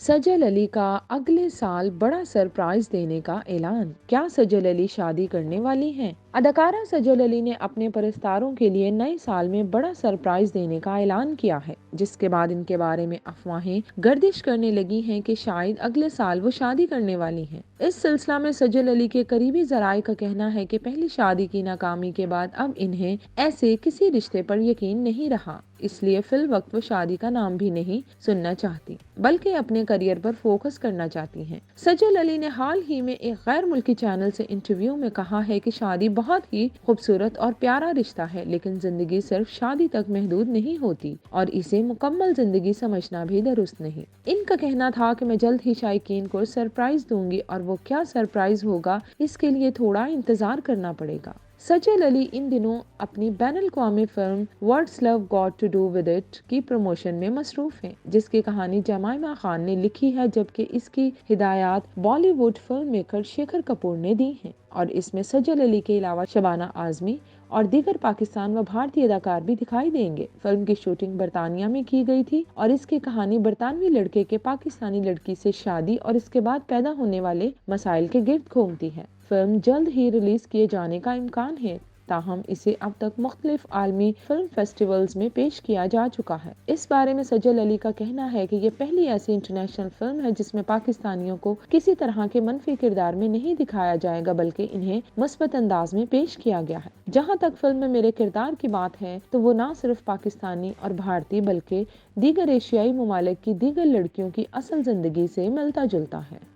سجل علی کا اگلے سال بڑا سرپرائز دینے کا اعلان، کیا سجل علی شادی کرنے والی ہیں؟ اداکارہ سجل علی نے اپنے پرستاروں کے لیے نئے سال میں بڑا سرپرائز دینے کا اعلان کیا ہے، جس کے بعد ان کے بارے میں افواہیں گردش کرنے لگی ہیں کہ شاید اگلے سال وہ شادی کرنے والی ہیں۔ اس سلسلہ میں سجل علی کے قریبی ذرائع کا کہنا ہے کہ پہلی شادی کی ناکامی کے بعد اب انہیں ایسے کسی رشتے پر یقین نہیں رہا، اس لیے فی الوقت وہ شادی کا نام بھی نہیں سننا چاہتی بلکہ اپنے کریئر پر فوکس کرنا چاہتی ہیں۔ سجل علی نے حال ہی میں ایک غیر ملکی چینل سے انٹرویو میں کہا ہے کہ شادی بہت ہی خوبصورت اور پیارا رشتہ ہے، لیکن زندگی صرف شادی تک محدود نہیں ہوتی اور اسے مکمل زندگی سمجھنا بھی درست نہیں۔ ان کا کہنا تھا کہ میں جلد ہی شائقین کو سرپرائز دوں گی اور وہ کیا سرپرائز ہوگا اس کے لیے تھوڑا انتظار کرنا پڑے گا۔ سجل علی ان دنوں اپنی بین الاقوامی film what's love got to do with it کی پروموشن میں مصروف ہیں، جس کی کہانی جمائما خان نے لکھی ہے جبکہ اس کی ہدایات Bollywood film maker Shekhar Kapur نے دی ہیں، اور اس میں سجل علی کے علاوہ شبانہ اعظمی اور دیگر پاکستان و بھارتی اداکار بھی دکھائی دیں گے۔ فلم کی شوٹنگ برطانیہ میں کی گئی تھی اور اس کی کہانی برطانوی لڑکے کے پاکستانی لڑکی سے شادی اور اس کے بعد پیدا ہونے والے مسائل کے گرد گھومتی ہے۔ فلم جلد ہی ریلیز کیے جانے کا امکان ہے، تاہم اسے اب تک مختلف عالمی فلم فیسٹیولز میں پیش کیا جا چکا ہے۔ اس بارے میں سجل علی کا کہنا ہے کہ یہ پہلی ایسی انٹرنیشنل فلم ہے جس میں پاکستانیوں کو کسی طرح کے منفی کردار میں نہیں دکھایا جائے گا بلکہ انہیں مثبت انداز میں پیش کیا گیا ہے۔ جہاں تک فلم میں میرے کردار کی بات ہے تو وہ نہ صرف پاکستانی اور بھارتی بلکہ دیگر ایشیائی ممالک کی دیگر لڑکیوں کی اصل زندگی سے ملتا جلتا ہے۔